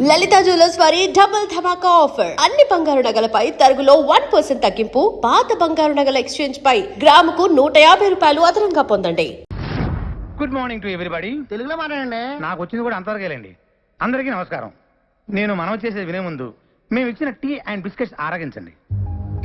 లలిత jewellers వారి double ధమాకా offer. అన్ని బంగారు నగలపై తరుగులో 1% తగ్గింపు. పాత బంగారు నగల ఎక్స్చేంజ్ పై గ్రాముకు 150 రూపాయలు అదనంగా పొందండి. Good morning to everybody. తెలుగులో మాట్లాడండి. నాకు వచ్చింది కూడా అంతవరకేలండి. అందరికీ నమస్కారం. నేను మనం చేసేది వినే ముందు మేము ఇచ్చిన టీ అండ్ బిస్కెట్స్ ఆరగించండి.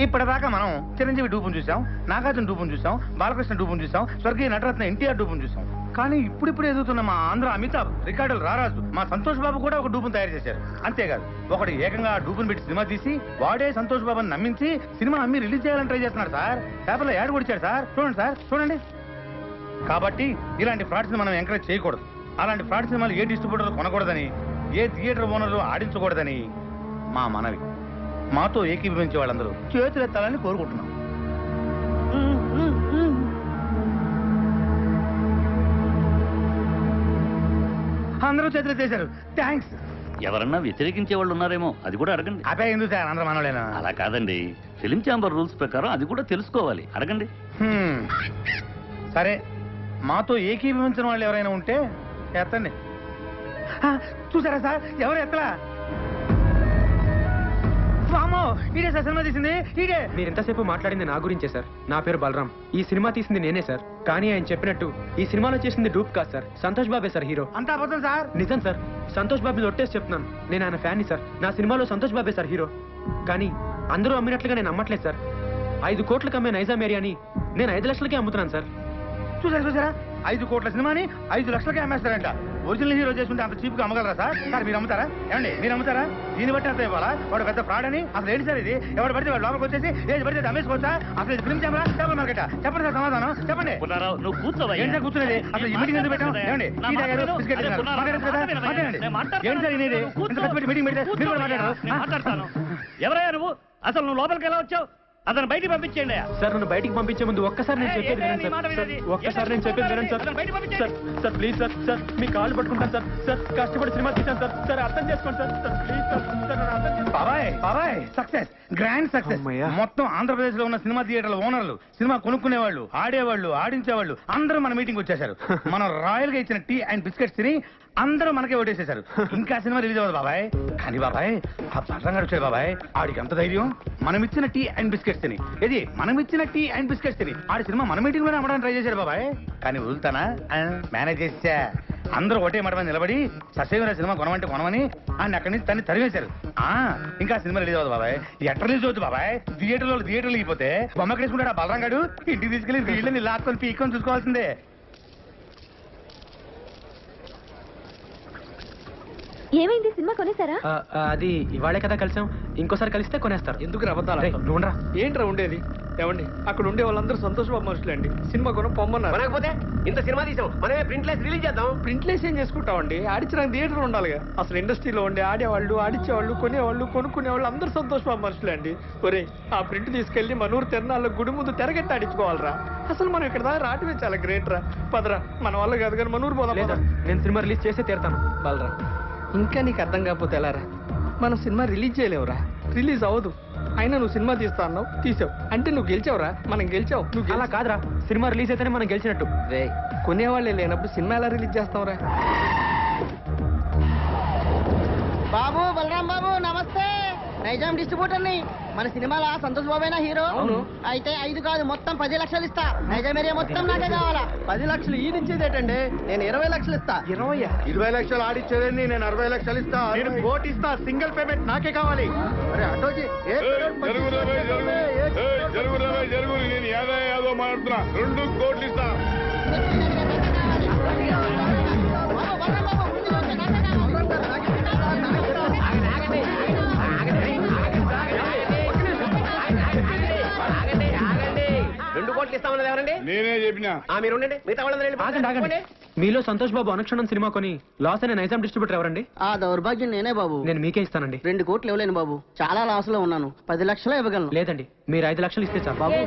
ఇప్పటిదాకా మనం చిరంజీవి డూపును చూసాం, నాగార్జున డూపును చూసాం, బాలకృష్ణ డూపును చూసాం, స్వర్గీయ నటరత్న ఎన్టీఆర్ డూపును చూసాం. కానీ ఇప్పుడు ఎదుగుతున్న మా ఆంధ్ర అమితాబ్, రికార్డులు రారాజు, మా సంతోష్ బాబు కూడా ఒక డూపును తయారు చేశారు. అంతేకాదు ఒకటి ఏకంగా డూపును పెట్టి సినిమా తీసి వాడే సంతోష్ బాబుని నమ్మించి సినిమా అమ్మి రిలీజ్ చేయాలని ట్రై చేస్తున్నాడు సార్. పేపర్లో యాడ్ కొడిచాడు సార్. చూడండి సార్, చూడండి. కాబట్టి ఇలాంటి ఫ్రాడ్స్ మనం ఎంకరేజ్ చేయకూడదు. అలాంటి ఫ్రాడ్ సినిమాలు ఏ డిస్ట్రిబ్యూటర్లు కొనకూడదని, ఏ థియేటర్ ఓనర్లు ఆడించకూడదని మా మనవి. మాతో ఏకీభవించే వాళ్ళందరూ చేతులెత్తాలని కోరుకుంటున్నాం. అందరూ చేతులెత్తేశారు. థ్యాంక్స్. ఎవరన్నా వ్యతిరేకించే వాళ్ళు ఉన్నారేమో, అది కూడా అడగండి. అదే ఎందుకు సార్, అందరూ మనోళ్ళేనా? అలా కాదండి, ఫిలిం ఛాంబర్ రూల్స్ ప్రకారం అది కూడా తెలుసుకోవాలి, అడగండి. సరే, మాతో ఏకీభవించిన వాళ్ళు ఎవరైనా ఉంటే ఎత్తండి. చూసారా సార్, ఎవరు ఎత్తలా? వామో, ఇదే సార్ సినిమా తీసింది, ఇదే. మీరు ఎంతసేపు మాట్లాడింది నా గురించే సార్. నా పేరు బలరాం. ఈ సినిమా తీసింది నేనే సార్. కానీ ఆయన చెప్పినట్టు ఈ సినిమాలో చేసింది డూప్ కాదు సార్, సంతోష్ బాబే సార్ హీరో. అంతా అబద్ధం సార్. నిజం సార్, సంతోష్ బాబు ఒట్టేసి చెప్తున్నాను. నేను ఆయన ఫ్యాన్ని సార్. నా సినిమాలో సంతోష్ బాబే సార్ హీరో. కానీ అందరూ అమ్మినట్లుగా నేను అమ్మట్లేదు సార్. 5 కోట్లకు అమ్మే నైజాం ఏరియాని నేను 5 లక్షలకే అమ్ముతున్నాను సార్. చూసారా 5 కోట్ల సినిమాని 5 లక్షలకే అమ్మేస్తారంట. ఒరిజినల్ హీరో చేసుకుంటే అంత చీప్ గా అమ్మగలరా సార్? సార్ మీరు అమ్ముతారా? ఏమండి మీరు అమ్ముతారా? దీన్ని బట్టి అంత ఇవ్వాలా? వాడు పెద్ద ఫ్రాడ్ అని అసలు ఏంటి సార్ ఇది? ఎవరు పడితే వాడు లోపలికి వచ్చేసి ఏది పడితే అమ్మేసుకోవచ్చా? అసలు ఇది ఫిల్మ్ ఛాంబరా, చేపల మార్కెటా? చెప్పండి సార్ సమాధానం చెప్పండి. నువ్వు కూర్చోవయ్యా. ఏంటి సార్ కూర్చునేది? అసలు ఈ మీటింగ్ ఎందుకు పెట్టాం? ఏమండి టీ తాగారు, బిస్కెట్ తిన్నారు, మాట్లాడచ్చు కదా? మాట్లాడండి. ఏంటి సార్ ఇది? ఇంత కష్టపడి మీటింగ్ పెడితే మీరు కూడా మాట్లాడతాను. ఎవరయ్యా నువ్వు? అసలు నువ్వు లోపలికి ఎలా వచ్చావు? అతను బయటికి పంపించేయండి. సార్ నన్ను బయటికి పంపించే ముందు ఒక్కసారి నేను చెప్పేది వినండి సార్. ఒక్కసారి నేను చెప్పేది వినండి sir. Sir please sir. Sir మీ కాళ్ళు పట్టుకుంటాను సార్. సార్ కష్టపడి సినిమా తీశాను సార్. సార్ అర్థం చేసుకోండి sir. Sir please sir. Sir నన్ను అర్థం చేసుకోండి. బాబాయ్ సక్సెస్, గ్రాండ్ సక్సెస్. మొత్తం ఆంధ్రప్రదేశ్ లో ఉన్న సినిమా థియేటర్ల ఓనర్లు, సినిమా కొనుక్కునేవాళ్ళు, ఆడేవాళ్ళు, ఆడించేవాళ్ళు అందరూ మన మీటింగ్ వచ్చేసారు. మనం రాయల్ గా ఇచ్చిన టీ అండ్ బిస్కెట్స్ తిని అందరూ మనకే ఓటేసేశారు. ఇంకా సినిమా రిలీజ్ అవ్వదు బాబాయ్. కానీ బాబాయ్, ఆ బలరంగా వచ్చాడు బాబాయ్. ఆడికి ఎంత ధైర్యం? మనం ఇచ్చిన టీ అండ్ బిస్కెట్స్ తిని, ఇది మనం ఇచ్చిన టీ అండ్ బిస్కెట్స్ తిని ఆడి సినిమా మన మీటింగ్ లోనే అమ్మడానికి ట్రై చేశాడు బాబాయ్. కానీ వదులుతానా? మేనేజ్ చేసా. అందరూ ఒకటే మాట మీద నిలబడి ససేమిరా సినిమా కొనమంటే కొనమని ఆయన అక్కడి నుంచి తన్ని తరివేశారు. ఇంకా సినిమా రిలీజ్ అవ్వదు బాబాయ్. ఎట్లా రిలీజ్ అవుతుంది బాబాయ్? థియేటర్లు అయిపోతే బొమ్మకేసుకుంటాడు ఆ బలరంగాడు. ఇంటికి తీసుకెళ్లి వీళ్ళని లాక్కొని పీక్కొని చూసుకోవాల్సిందే. ఏమైంది? సినిమా కొనేసారా? అది ఇవాళే కదా కలిసాం. ఇంకోసారి కలిస్తే కొనేస్తారు. ఎందుకు రబద్దాలు? నువ్వురా. ఏంట్రా ఉండేది? ఏమండి అక్కడ ఉండే వాళ్ళందరూ సంతోష్ బాబు మనుషులే అండి. సినిమా కొనం పొమ్మన్నారు. కొనకపోతే ఇంత సినిమా తీసాం, మనమే ప్రింట్లెస్ రిలీజ్ చేద్దాం. ప్రింట్లెస్ ఏం చేసుకుంటామండి? ఆడించడానికి థియేటర్ ఉండాలిగా. అసలు ఇండస్ట్రీలో ఉండే ఆడేవాళ్ళు, ఆడించేవాళ్ళు, కొనేవాళ్ళు, కొనుక్కునేవాళ్ళు అందరూ సంతోష్ బాబు మనుషులే అండి. ఒరే, ఆ ప్రింట్ తీసుకెళ్లి మనూరు తిరణాల్లో గుడి ముందు తెరగట్టి ఆడించుకోవాలరా. అసలు మనం ఇక్కడ దాకా రావటమే చాలా గ్రేట్ రా. పదరా, మన వల్ల కాదు కానీ మనూరు పోదాం. లేదా నేను సినిమా రిలీజ్ చేసే తీరుతాను. బలరా, ఇంకా నీకు అర్థం కాకపోతే ఎలారా? మనం సినిమా రిలీజ్ చేయలేవురా, రిలీజ్ అవ్వదు. అయినా నువ్వు సినిమా తీస్తా అన్నావు, తీసావు అంటే నువ్వు గెలిచావురా. మనం గెలిచావు. నువ్వు అలా కాదురా, సినిమా రిలీజ్ అయితేనే మనం గెలిచినట్టు. రే, కొనేవాళ్ళే లేనప్పుడు సినిమా ఎలా రిలీజ్ చేస్తావురా? బాబు, బలరాం బాబు నమస్తే. నైజాం డిస్ట్రిబ్యూటర్ ని. మన సినిమాలో సంతోష్ బాబేనా హీరో? అవును. అయితే 5 కాదు, మొత్తం 10 లక్షలు ఇస్తా. నైజాం ఏరియా మొత్తం నాకే కావాలా. 10 లక్షలు ఈడిచ్చేదేటంటే నేను 20 లక్షలు ఇస్తా. 20 లక్షలు ఆడిచ్చేదండి, నేను 60 లక్షలు ఇస్తా. నేను కోటి ఇస్తా. సింగిల్ పేమెంట్ నాకే కావాలి. అరే అటోజీ జరుగు నేను యాదో మాట్లాడుతున్నా. 2 కోట్లు ఇస్తా. బాబు, బలరాం బాబు, ముందు వచ్చే నాకే కావాలి. 2 కోట్లు ఇస్తామన్నది ఎవరండి? నేనే చెప్పినా. మీరు ఉండండి, మిగతా వాళ్ళందరూ ఆగండి ఆగండి. మీలో సంతోష్ బాబు అనుక్షణం సినిమా కొని లాస్ అయిన నైజాం డిస్ట్రిబ్యూటర్ ఎవరండి? ఆ దౌర్భాగ్యం నేనే బాబు. నేను మీకే ఇస్తానండి. 2 కోట్లు ఇవ్వలేను బాబు, చాలా లాస్ లో ఉన్నాను. 10 లక్షలు ఇవ్వగలను. లేదండి, మీరు 5 లక్షలు ఇస్తే చాలు. బాబు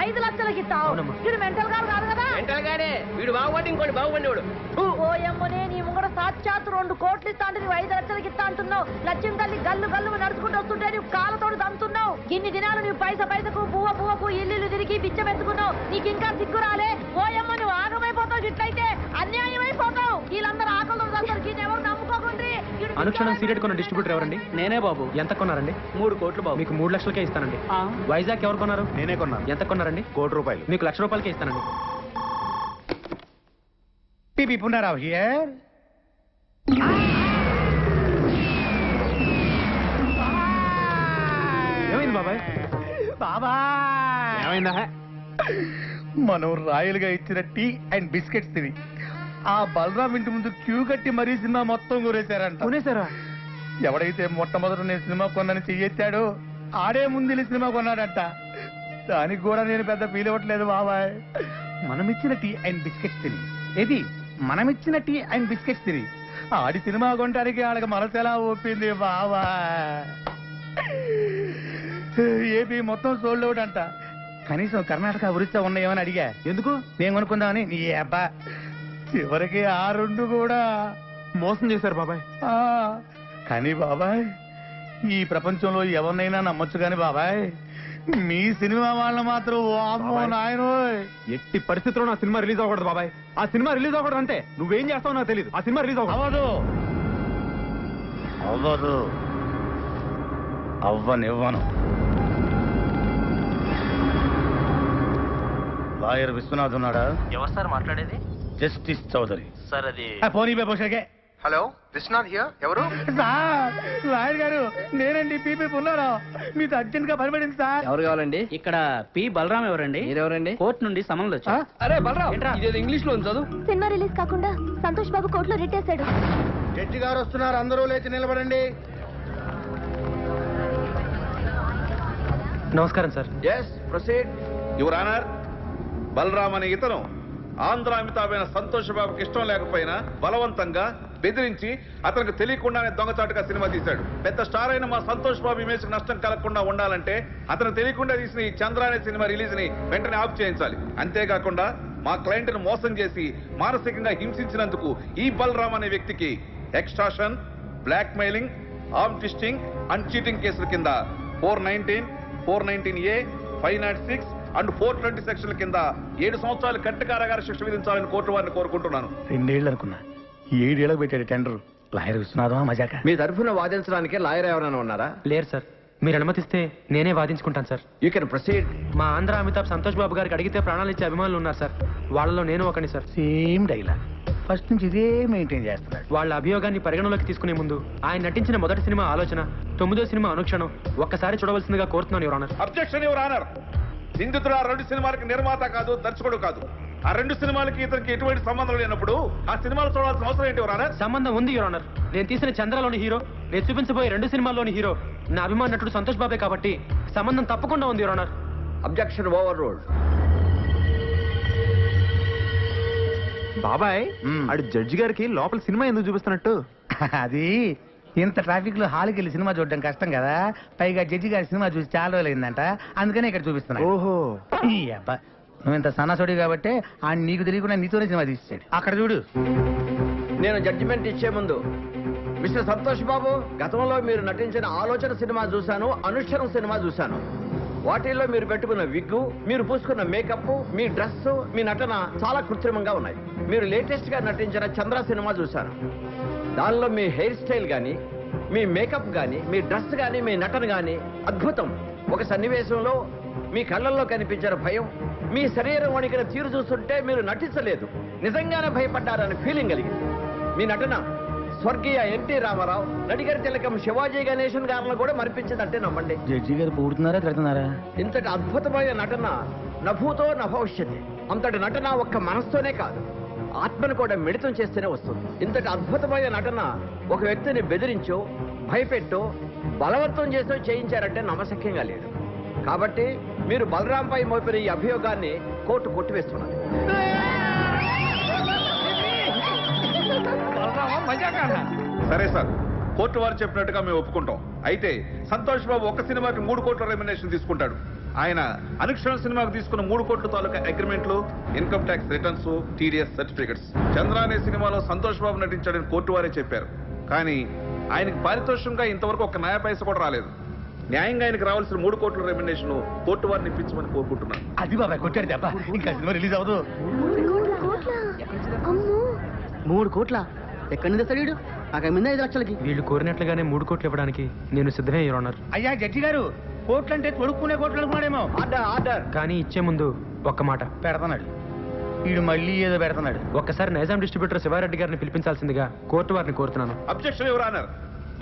5 లక్షలకి ఇస్తావు? అవునమ్మా. ఇది మెంటల్ కాదు కదా? మెంటల్ గాడే. వీడు బాగుపడి ఇంకోటి బాగుపడివాడు. ఓయమ్మనే, నీ ముంగడ సాక్షాత్ 2 కోట్లు ఇస్తా అంటే నువ్వు 5 లక్షలకి ఇస్తా అంటున్నావు. లక్ష్యం తల్లి గల్లు గల్లు నడుచుకుంటూ వస్తుంటే నువ్వు కాళ్ళతోడు దంతున్నావు. ఇన్ని దినాలు నువ్వు పైసకు పువ్వకు ఇల్లు తిరిగి బిచ్చం ఎత్తుకున్నావు. నీకు ఇంకా సిగ్గు రాలే? ఓయమ్మ, నువ్వు ఆగమైపోతావు. ఇట్లయితే అన్యాయం అయిపోతావు. వీళ్ళందరూ ఆకలి ఎవరు నమ్ముకోకుండా అనుక్షణం సీరియడ్ కొన్న డిస్ట్రిబ్యూటర్ ఎవరండి? నేనే బాబు. ఎంత కొన్నారండి? 3 కోట్లు బాబు. మీకు 3 లక్షలకే ఇస్తానండి. ఆ. వైజాగ్ ఎవరు కొన్నారు? నేనే కొన్నాను. ఎంత కొన్నారండి? 1 కోటి రూపాయలు. మీకు 1,00,000 రూపాయలకే ఇస్తానండి. పిపి పునరావ్ హియర్. ఏమైంది బాబాయ్? బాబా ఏమైందా? మనం రాయలుగా ఇచ్చిన టీ అండ్ బిస్కెట్స్ తిని ఆ బలరాం ఇంటి ముందు క్యూ కట్టి మరీ సినిమా మొత్తం కూరేశారంట. కొనేసారా? ఎవడైతే మొట్టమొదట నేను సినిమా కొన్నాను చెయ్యెత్తాడో ఆడే ముందు సినిమా కొన్నాడంట. దానికి కూడా నేను పెద్ద ఫీల్ అవ్వట్లేదు బాబాయ్. మనమిచ్చిన టీ అండ్ బిస్కెట్స్ తిని ఏది మనమిచ్చిన టీ అండ్ బిస్కెట్స్ తిని ఆడి సినిమా కొనడానికి ఆడకి మనసు ఎలా ఒప్పింది బాబా. ఏపీ మొత్తం సోల్డ్ అవుట్ అంట. కనీసం కర్ణాటక ఒరిస్సా ఉన్నాయేమని అడిగా. ఎందుకు? నేను కొనుక్కుందామని. నీ అబ్బా చివరికి ఆ 2 కూడా మోసం చేశారు బాబాయ్. ఆ, కానీ బాబాయ్ ఈ ప్రపంచంలో ఎవరినైనా నమ్మొచ్చు కానీ బాబాయ్ మీ సినిమా వాళ్ళని మాత్రం వామ్మో బాబాయ్. నాయనోయ్. ఎట్టి పరిస్థితుల్లో నా సినిమా రిలీజ్ అవ్వకూడదు బాబాయ్. ఆ సినిమా రిలీజ్ అవ్వకూడదు అంటే నువ్వేం చేస్తావు నాకు తెలియదు. ఆ సినిమా రిలీజ్ అవ్వదు. అవ్వదు అవ్వనివ్వను. లాయర్ విశ్వనాథ్ ఉన్నాడా? ఎవరు సార్ మాట్లాడేది? జస్టిస్ చౌదరి. సార్ అది పోనీ బేబోషకే. Hello Vishwanath here. ఎవరు? సార్ లాయర్ గారు నేనండి పీపీ పుల్లారావు. మీతో అర్జెంట్ గా పనిపడింది సార్. ఎవరు కావాలండి? ఇక్కడ పి బలరాం ఎవరండి? మీరెవరండి? కోర్టు నుండి సమన్లు వచ్చా. అరే బలరాం, ఇదేదో ఇంగ్లీష్ లో ఉంది చదువు. సినిమా రిలీజ్ కాకుండా సంతోష్ బాబు కోర్టులో రిట్టేశాడు. జడ్జి గారు వస్తున్నారు, అందరూ లేచి నిలబడండి. నమస్కారం sir. Yes proceed your honour. Balaram అనే ఇతను ఆంధ్ర అమితాబైన సంతోష్ బాబుకి ఇష్టం లేకపోయినా బలవంతంగా బెదిరించి అతనికి తెలియకుండానే దొంగచాటుగా సినిమా తీశాడు. పెద్ద స్టార్ అయిన మా సంతోష్ బాబు ఇమేజ్ నష్టం కలగకుండా ఉండాలంటే అతను తెలియకుండా తీసిన ఈ చంద్ర అనే సినిమా రిలీజ్ ని వెంటనే ఆఫ్ చేయించాలి. అంతేకాకుండా మా క్లయింట్ ను మోసం చేసి మానసికంగా హింసించినందుకు ఈ బలరామ్ అనే వ్యక్తికి extortion, blackmailing, arm twisting and cheating కేసుల కింద 419, 419A, 506 అండ్ 420 సెక్షన్ల కింద 7 సంవత్సరాలు కఠిన కారాగార శిక్ష విధించాలని కోర్టు వారిని కోరుకుంటున్నాను. 2 ఏళ్ళు అనుకున్నా, 7 ఏళ్ళకు పెట్టాడు టెండర్. లాయర్ విశ్వనాథమా మజాక? మీ తరఫున వాదించడానికి లాయర్ ఎవరైనా ఉన్నారా? లేరు సార్. మీరు అనుమతిస్తే నేనే వాదించుకుంటాను సార్. You can proceed. మా ఆంధ్ర అమితాబ్ సంతోష్ బాబు గారికి అడిగితే ప్రాణాలు ఇచ్చే అభిమానులు ఉన్నారు సార్. వాళ్ళలో నేను ఒకని సార్. సేమ్ డైలాగ్ ఫస్ట్ నుంచి ఇదే మెయింటైన్ చేస్తున్నాడు. వాళ్ళ అభియోగాన్ని పరిగణలోకి తీసుకునే ముందు ఆయన నటించిన మొదటి సినిమా ఆలోచన, 9వ సినిమా అనుక్షణం ఒక్కసారి చూడవలసిందిగా కోరుతున్నాను your honour. Objection your honour. నిందితుడు ఆ 2 సినిమాలకి నిర్మాత కాదు, దర్శకుడు కాదు. ఆ 2 సినిమాలకి ఇతనికి ఎటువంటి సంబంధం లేనప్పుడు ఆ సినిమాలు చూడాల్సిన అవసరం ఏంటి యువర్ ఆనర్? సంబంధం ఉంది యువర్ ఆనర్. నేను తీసిన చంద్రలోని హీరో, నేను చూపించబోయే 2 సినిమాల్లోని హీరో నా అభిమాన నటుడు సంతోష్ బాబే కాబట్టి సంబంధం తప్పకుండా ఉంది your honour. Objection over ruled. బాబాయ్ ఆడు జడ్జి గారికి లోపల సినిమా ఎందుకు చూపిస్తున్నట్టు? అది ఇంత ట్రాఫిక్ లో హాల్కి వెళ్ళి సినిమా చూడడం కష్టం కదా, పైగా జడ్జి గారి సినిమా చూసి చాలా రోజులు అయిందంట, అందుకనే ఇక్కడ చూపిస్తున్నా. ఓహో, ఈ అబ్బా నువ్వు ఇంత సన్నసోడి కాబట్టి ఆయన నీకు తెలియకుండా నీతోనే సినిమా తీసాడు. అక్కడ చూడు. నేను జడ్జిమెంట్ ఇచ్చే ముందు మిస్టర్ సంతోష్ బాబు, గతంలో మీరు నటించిన ఆలోచన సినిమా చూశాను, అనుష్ఠరం సినిమా చూశాను. వాటిల్లో మీరు పెట్టుకున్న విగ్గు, మీరు పూసుకున్న మేకప్, మీ డ్రెస్, మీ నటన చాలా కృత్రిమంగా ఉన్నాయి. మీరు లేటెస్ట్ గా నటించిన చంద్ర సినిమా చూశాను. దానిలో మీ హెయిర్ స్టైల్ గానీ, మీ మేకప్ గానీ, మీ డ్రెస్ గానీ, మీ నటన గానీ అద్భుతం. ఒక సన్నివేశంలో మీ కళ్ళల్లో కనిపించిన భయం, మీ శరీరం వణికిన తీరు చూస్తుంటే మీరు నటించలేదు, నిజంగానే భయపడ్డారని ఫీలింగ్ కలిగింది. మీ నటన స్వర్గీయ ఎన్టీ రామారావు, నడిగర్ తిలకం శివాజీ గణేశన్ గారిని కూడా మరిపించిందంటే నమ్మండి. జడ్జి గారు పూడుతున్నారా తిడుతున్నారా? ఇంతటి అద్భుతమైన నటన నభూతో నభవిష్యతి. అంతటి నటన ఒక్క మనస్తోనే కాదు, ఆత్మను కూడా మిళితం చేస్తేనే వస్తుంది. ఇంతటి అద్భుతమైన నటన ఒక వ్యక్తిని బెదిరించో, భయపెట్టో, బలవంతం చేసో చేయించారంటే నమ్మశక్యంగా లేదు. కాబట్టి మీరు బలరాంపై మోపిన ఈ అభియోగాన్ని కోర్టు కొట్టివేస్తున్నది. సరే సార్, కోర్టు వారు చెప్పినట్టుగా మేము ఒప్పుకుంటాం. అయితే సంతోష్ బాబు ఒక్క సినిమాకి 3 కోట్ల రెమ్యునరేషన్ తీసుకుంటాడు. ఆయన అనుక్షణ సినిమాకు తీసుకున్న 3 కోట్ల తాలూకా అగ్రిమెంట్లు, income tax returns, TDS certificates. Chandra అనే సినిమాలో సంతోష్ బాబు నటించాడని కోర్టు వారే చెప్పారు. కానీ ఆయనకి పారితోషికంగా ఇంతవరకు ఒక న్యాయ పైస కూడా రాలేదు. న్యాయంగా ఆయనకు రావాల్సిన 3 కోట్ల రెమ్యునరేషన్ కోర్టు వారిని ఇప్పించమని కోరుకుంటున్నాను. అది బాబాయ్ కొట్టాడు దెబ్బ, ఇంకా సినిమా రిలీజ్ అవ్వదు. 3 కోట్ల? 3 కోట్ల ఎక్కడి నుంచి తెస్తాడు? నాకు అమ్మింది 5 లక్షలకి. వీళ్ళు కోరినట్లుగానే 3 కోట్లు ఇవ్వడానికి నేను సిద్ధమే యువర్ ఆనర్. అయ్యా జడ్జి గారు, కోట్లు అంటే తొడుక్కునే కోట్లు అనుకున్నాడేమో. Order order. కానీ ఇచ్చే ముందు ఒక్క మాట పెడతాడు వీడు, మళ్ళీ ఏదో పెడతాడు. ఒక్కసారి నైజాం డిస్ట్రిబ్యూటర్ శివారెడ్డి గారిని పిలిపించాల్సిందిగా కోర్టు వారిని కోరుతున్నాను. Objection your honour.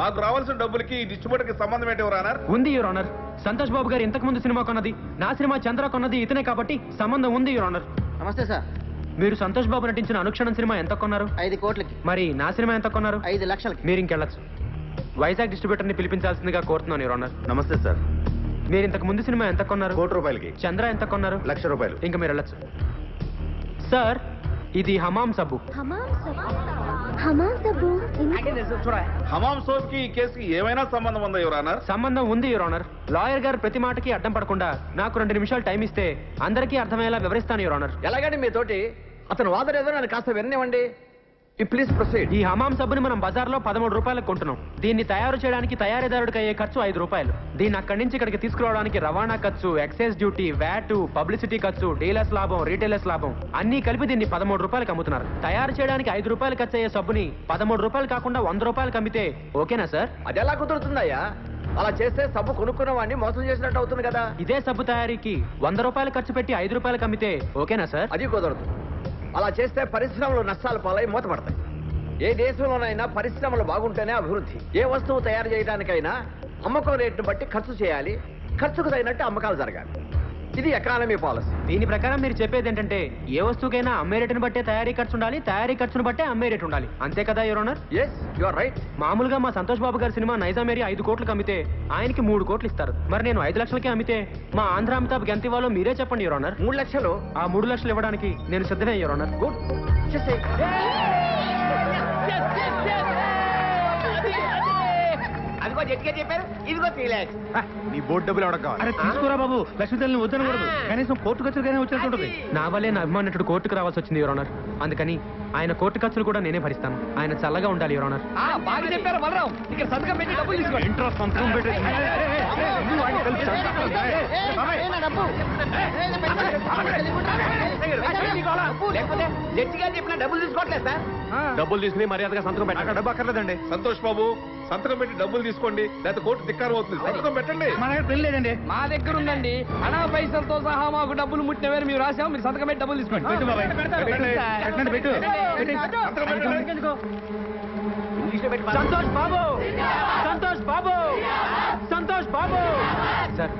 మాకు రావాల్సిన డబ్బులకి ఈ డిస్ట్రిబ్యూటర్ కి సంబంధం ఏంటి యువర్ ఆనర్? ఉంది యువర్ ఆనర్. సంతోష్ బాబు గారు ఇంతకు ముందు సినిమా కొన్నది, నా సినిమా చంద్ర కొన్నది ఇతనే కాబట్టి సంబంధం ఉంది యువర్ ఆనర్. నమస్తే సార్. మీరు సంతోష్ బాబు నటించిన అనుక్షణం సినిమా ఎంత కొన్నారు? 5 కోట్లకి. మరి నా సినిమా ఎంత కొన్నారు? 5 లక్షలకి. మీరు ఇంకెళ్ళచ్చు. వైజాగ్ డిస్ట్రిబ్యూటర్ ని పిలిపించాల్సిందిగా కోరుతున్నాను యువర్ ఆనర్. నమస్తే సార్. మీరు ఇంతకు ముందు సినిమా ఎంత కొన్నారు? 1 కోటి రూపాయలకి. చంద్ర ఎంత కొన్నారు? 1 లక్ష రూపాయలు. ఇంకా మీరు వెళ్ళచ్చు. సార్, ఇది హమాం సబ్బు. హమాం సోప్ కి ఈ కేసుకి ఏమైనా సంబంధం ఉందా యువర్ ఆనర్? సంబంధం ఉంది యువర్ ఆనర్. లాయర్ గారు ప్రతి మాటకి అడ్డం పడకుండా నాకు 2 నిమిషాలు టైం ఇస్తే అందరికీ అర్థమయ్యేలా వివరిస్తాను యువర్ ఆనర్. ఎలాగండి మీతోటి అతను వాదన ఏదో నన్ను కాస్త విననివ్వండి. Please proceed. ఈ హమాం సబ్బుని మనం బజార్లో 13 రూపాయలకు కొంటున్నాం. దీన్ని తయారు చేయడానికి తయారీదారుడికి అయ్యే ఖర్చు 5 రూపాయలు. దీన్ని అక్కడి నుంచి ఇక్కడికి తీసుకురావడానికి రవాణా ఖర్చు, ఎక్సైజ్ డ్యూటీ, వ్యాట్, పబ్లిసిటీ ఖర్చు, డీలర్స్ లాభం, రీటైలర్స్ లాభం అన్ని కలిపి దీన్ని 13 రూపాయలకు అమ్ముతున్నారు. తయారు చేయడానికి 5 రూపాయలు ఖర్చు అయ్యే సబ్బుని 13 రూపాయలు కాకుండా 100 రూపాయలకు అమ్మితే ఓకేనా సార్? అది ఎలా కుదురుతుందయ్యా? అలా చేస్తే సబ్బు కొనుక్కున్న వాడిని మోసం చేసినట్టు అవుతుంది కదా. ఇదే సబ్బు తయారీకి 100 రూపాయలు ఖర్చు పెట్టి 5 రూపాయలకు అమ్మితే ఓకేనా సార్? అది కుదరదు. అలా చేస్తే పరిశ్రమలు నష్టాలు పాలై మూతపడతాయి. ఏ దేశంలోనైనా పరిశ్రమలు బాగుంటేనే అభివృద్ధి. ఏ వస్తువు తయారు చేయడానికైనా అమ్మకం రేటును బట్టి ఖర్చు చేయాలి. ఖర్చుకు తగినట్టు అమ్మకాలు జరగాలి. ఇది ఎకానమీ పాలసీ. దీని ప్రకారం మీరు చెప్పేది ఏంటంటే ఏ వస్తువుకైనా అమ్మే రేటును బట్టే తయారీ ఖర్చు ఉండాలి, తయారీ ఖర్చును బట్టే అమ్మే రేటు ఉండాలి. అంతే కదా your honour? Yes, you are right. మామూలుగా మా సంతోష్ బాబు గారి సినిమా నైజాం ఏరియా 5 కోట్లకు అమ్మితే ఆయనకి 3 కోట్లు ఇస్తారు. మరి నేను 5 లక్షలకే అమ్మితే మా ఆంధ్ర అమితాబ్కి ఎంత ఇవ్వాలో మీరే చెప్పండి యువర్ ఆనర్. 3 లక్షలు. ఆ 3 లక్షలు ఇవ్వడానికి నేను సిద్ధమే యువర్ ఆనర్. గుడ్. అదిగో జట్గా చెప్పారు. ఇదిగో 3 lakhs. నీ బోర్డు డబ్బులు ఎవరికి కావాలి? అరే తీసుకురా బాబు, లక్ష్మీదేవిని వద్దనకూడదు. కనీసం కోర్టు ఖర్చులకైనా వచ్చేస్తుంటది. నా వల్లే నా అభిమానుడు కోర్టుకు రావాల్సి వచ్చింది యువర్ ఆనర్. అందుకని ఆయన కోర్టు ఖర్చులు కూడా నేనే భరిస్తాను. ఆయన చల్లగా ఉండాలి యువర్ ఆనర్. బాగా చెప్పారు బలరాం. ఇక్కడ సంతకం పెట్టి డబ్బులు తీసుకోండి. ఇంట్రెస్ట్ సంతకం పెట్టి నా డబ్బు. లేకపోతే జడ్జిగా చెప్పిన డబ్బులు తీసుకోవట్లేదు సార్. డబ్బులు తీసుకుని మర్యాదగా సంతకం పెట్టండి. డబ్బు అక్కర్లేదండి. సంతోష్ బాబు, సంతకం పెట్టి డబ్బులు తీసుకోండి, లేకపోతే కోర్టు ధిక్కారం అవుతుంది. సంతకం పెట్టండి. మన దగ్గర పెళ్లి లేదండి. మా దగ్గర ఉందండి. అనా పైసలతో సహా మాకు డబ్బులు ముట్టిన వేరు మేము రాసాము. మీరు సంతకం పెట్టి డబ్బులు తీసుకోండి. పెట్టు బాబాయ్, పెట్టండి, పెట్టు. సంతకం పెట్టండి. ఇంగ్లీష్లో పెట్టి సంతోష్ బాబు, సంతోష్ బాబు, సంతోష్ బాబు. సార్,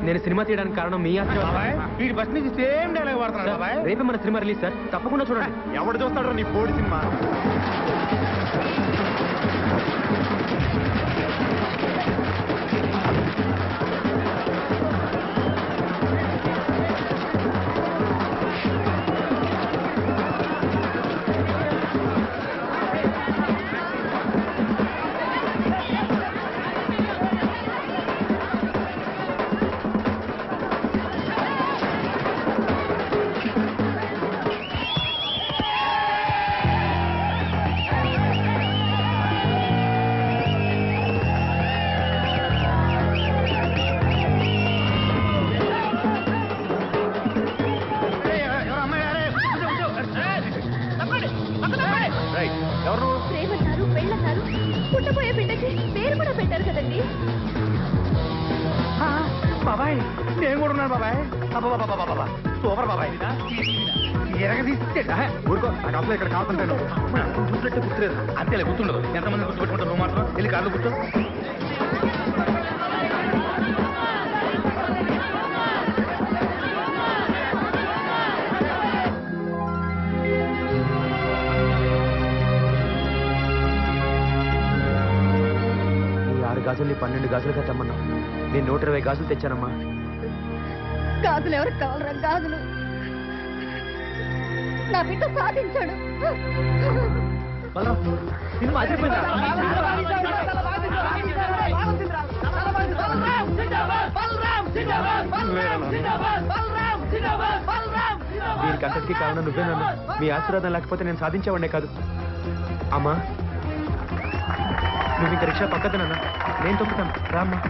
నేను సినిమా తీయడానికి కారణం మీ ఆశీర్వాదం. బాబాయ్, వీడి బస్ నుంచి సేమ్ డైలాగ్ వాడుతున్నాడు బాబాయ్. రేపే మన సినిమా రిలీజ్ సార్, తప్పకుండా చూడండి. ఎవడు చూస్తాడు నీ బోర్డు సినిమా? ప్రేమన్నారు, పెళ్ళన్నారు, పుట్టబోయే బిడ్డకి పేరు కూడా పెట్టారు కదండి. బాబాయ్, నేను కూడా ఉన్నాను బాబాయ్. సూపర్ బాబాయ్. ఊరుకో, నాకు అసలు ఇక్కడ కావాలంటాను. గుర్తుపెట్టే గుర్తులేదు. అంతేలే, గుర్తుండదు. ఎంతమంది గుర్తుపెట్టుకుంటారు నువ్వు మాత్రం. వెళ్ళి కార్లు కూర్చో. ఈ 6 గాజుల్ని 12 గాజులుగా తెమ్మన్నా. నేను 120 గాజులు తెచ్చానమ్మా. గాజులు ఎవరికి కావాలరా? గాజులు నా బిడ్డ సాధించాడు. సినిమా అయిపోయిందా? దీనికి అంతటికీ కారణం నువ్వేనన్నా. మీ ఆశీర్వాదం లేకపోతే నేను సాధించేవాడే కాదు. అమ్మా, నువ్వు ఇంకా రిక్షా పక్కదనన్నా, నేను తొక్కుతాను. రామ్మా.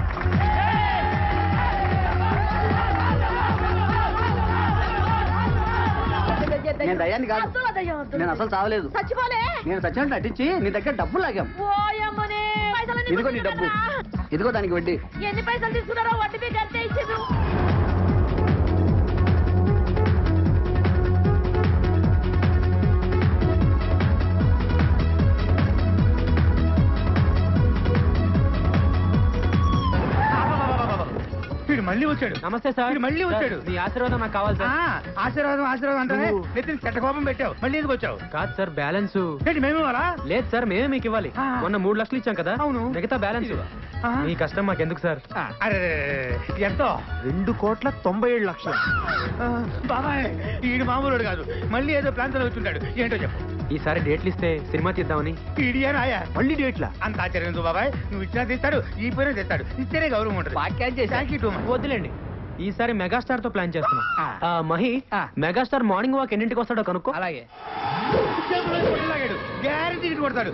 నేను దయ్యాన్ని కాదు. అసలు దయ్యం వద్దు. నేను అసలు చావలేదు. చచ్చిపోలే. నేను సచ్చినట్టు నటించి నీ దగ్గర డబ్బులు లాగాం. ఓయమ్మనే. పైసలన్నీ ఇదిగో నీ డబ్బు. ఇదిగో దానికి వడ్డీ. ఎన్ని పైసలు తీసుకున్నారో వడ్డీ మీకు అంతే ఇచ్చిండ్రు. వీడు మళ్ళీ వచ్చాడు. నమస్తే సార్. వీడు మళ్ళీ వచ్చాడు. మీ ఆశీర్వాదం నాకు కావాలి ఆ, సార్. ఆశీర్వాదం ఆశీర్వాదం అంటానే నువ్వు- నెత్తిన చెట్ట కోపం పెట్టావు. మళ్ళీ ఎందుకు వచ్చావు? కాదు సార్, బ్యాలెన్స్ ఏంటి మేము ఇవ్వాలా? లేదు సార్, మేమే మీకు ఇవ్వాలి. ఆ. మొన్న 3 లక్షలు ఇచ్చాం కదా, అవును. మిగతా బ్యాలెన్స్ ఆ. మీ కష్టం మాకెందుకు సార్. అరే ఎంతో? 2,97,00,000. బాబాయ్ ఈడు మామూలుడు కాదు. మళ్ళీ ఏదో ప్రాంతంలో వచ్చుంటాడు. ఏంటో చెప్పు. ఈసారి డేట్లు ఇస్తే సినిమా తీద్దామని. ఈడియా నాయా? మళ్ళీ డేట్లా? అంత ఆశ్చర్యం ఎందుకు బాబాయ్? నువ్వు ఇచ్చినా తెస్తాడు, ఈ పైన తెస్తాడు. ఇస్తేనే గౌరవం ఉంటుంది. Thank you too much. వద్దులేండి, ఈసారి మెగాస్టార్ తో ప్లాన్ చేస్తున్నాం. ఆ. మహి, ఆ. మెగాస్టార్ మార్నింగ్ వాక్ ఎన్నింటికి వస్తాడో కనుక్కో. అలాగే గ్యారెంటీ కొడతాడు.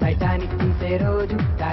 టైటానిక్ తీసే రోజు